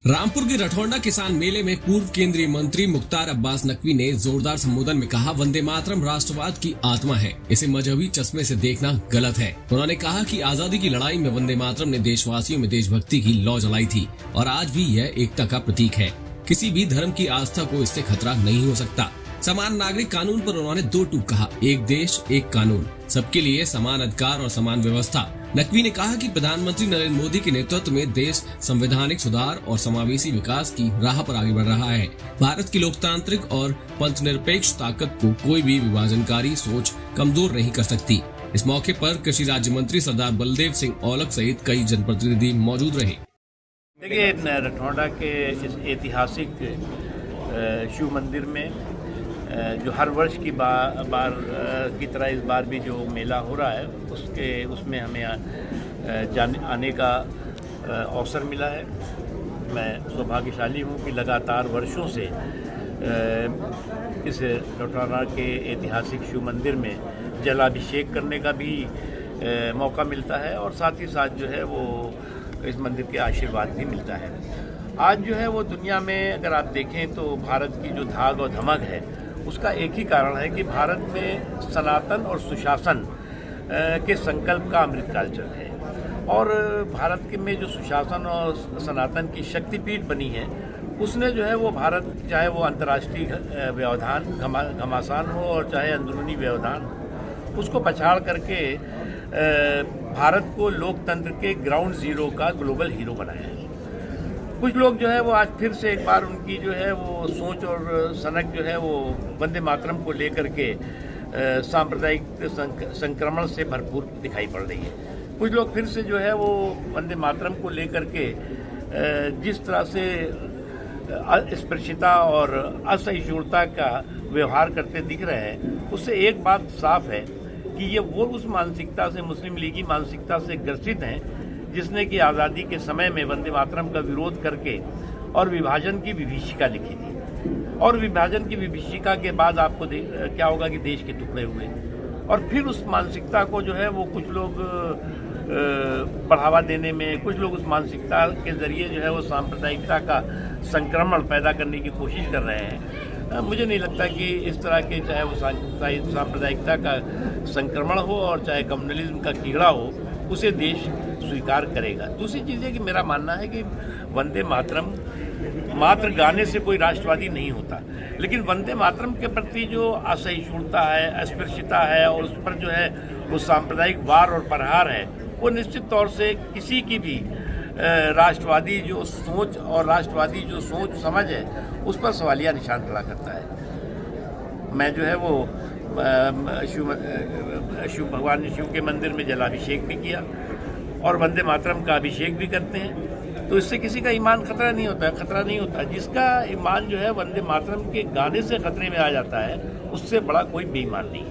रामपुर के रठौंडा किसान मेले में पूर्व केंद्रीय मंत्री मुख्तार अब्बास नकवी ने जोरदार संबोधन में कहा, वंदे मातरम राष्ट्रवाद की आत्मा है, इसे मजहबी चश्मे से देखना गलत है। उन्होंने कहा कि आजादी की लड़ाई में वंदे मातरम ने देशवासियों में देशभक्ति की लौ जलाई थी और आज भी यह एकता का प्रतीक है। किसी भी धर्म की आस्था को इससे खतरा नहीं हो सकता। समान नागरिक कानून पर उन्होंने दो टूक कहा, एक देश एक कानून, सबके लिए समान अधिकार और समान व्यवस्था। नकवी ने कहा कि प्रधानमंत्री नरेंद्र मोदी के नेतृत्व में देश संवैधानिक सुधार और समावेशी विकास की राह पर आगे बढ़ रहा है। भारत की लोकतांत्रिक और पंथनिरपेक्ष ताकत को कोई भी विभाजनकारी सोच कमजोर नहीं कर सकती। इस मौके पर कृषि राज्य मंत्री सरदार बलदेव सिंह औलख सहित कई जनप्रतिनिधि मौजूद रहे। देखिए, रठौंडा के इस ऐतिहासिक शिव मंदिर में जो हर वर्ष की बार की तरह इस बार भी जो मेला हो रहा है उसमें हमें आने का अवसर मिला है। मैं सौभाग्यशाली हूँ कि लगातार वर्षों से इस रठौंडा के ऐतिहासिक शिव मंदिर में जलाभिषेक करने का भी मौका मिलता है और साथ ही साथ जो है वो इस मंदिर के आशीर्वाद भी मिलता है। आज जो है वो दुनिया में अगर आप देखें तो भारत की जो धाग और धमक है उसका एक ही कारण है कि भारत में सनातन और सुशासन के संकल्प का अमृतकाल चल है और भारत के में जो सुशासन और सनातन की शक्तिपीठ बनी है उसने जो है वो भारत, चाहे वो अंतर्राष्ट्रीय व्यवधान घमासान हो और चाहे अंदरूनी व्यवधान हो, उसको पछाड़ करके भारत को लोकतंत्र के ग्राउंड जीरो का ग्लोबल हीरो बनाया है। कुछ लोग जो है वो आज फिर से एक बार उनकी जो है वो सोच और सनक जो है वो वंदे मातरम को लेकर के सांप्रदायिक संक्रमण से भरपूर दिखाई पड़ रही है। कुछ लोग फिर से जो है वो वंदे मातरम को लेकर के जिस तरह से अस्पृश्यता और असहिष्णुता का व्यवहार करते दिख रहे हैं, उससे एक बात साफ है कि ये वो उस मानसिकता से, मुस्लिम लीगी मानसिकता से ग्रसित हैं जिसने कि आज़ादी के समय में वंदे मातरम का विरोध करके और विभाजन की विभीषिका लिखी थी और विभाजन की विभीषिका के बाद आपको क्या होगा कि देश के टुकड़े हुए और फिर उस मानसिकता को जो है वो कुछ लोग बढ़ावा देने में, कुछ लोग उस मानसिकता के जरिए जो है वो सांप्रदायिकता का संक्रमण पैदा करने की कोशिश कर रहे हैं। मुझे नहीं लगता कि इस तरह के, चाहे वो सांप्रदायिकता का संक्रमण हो और चाहे कम्युनलिज्म का कीड़ा हो, उसे देश स्वीकार करेगा। दूसरी चीज़ है कि मेरा मानना है कि वंदे मातरम मात्र गाने से कोई राष्ट्रवादी नहीं होता, लेकिन वंदे मातरम के प्रति जो असहिष्णुता है, अस्पृश्यता है और उस पर जो है वो सांप्रदायिक वार और प्रहार है, वो निश्चित तौर से किसी की भी राष्ट्रवादी जो सोच और राष्ट्रवादी जो सोच समझ है उस पर सवालिया निशान खड़ा करता है। मैं जो है वो भगवान शिव के मंदिर में जलाभिषेक भी किया और वंदे मातरम का अभिषेक भी करते हैं, तो इससे किसी का ईमान खतरा नहीं होता। जिसका ईमान जो है वंदे मातरम के गाने से खतरे में आ जाता है, उससे बड़ा कोई बेईमान नहीं है।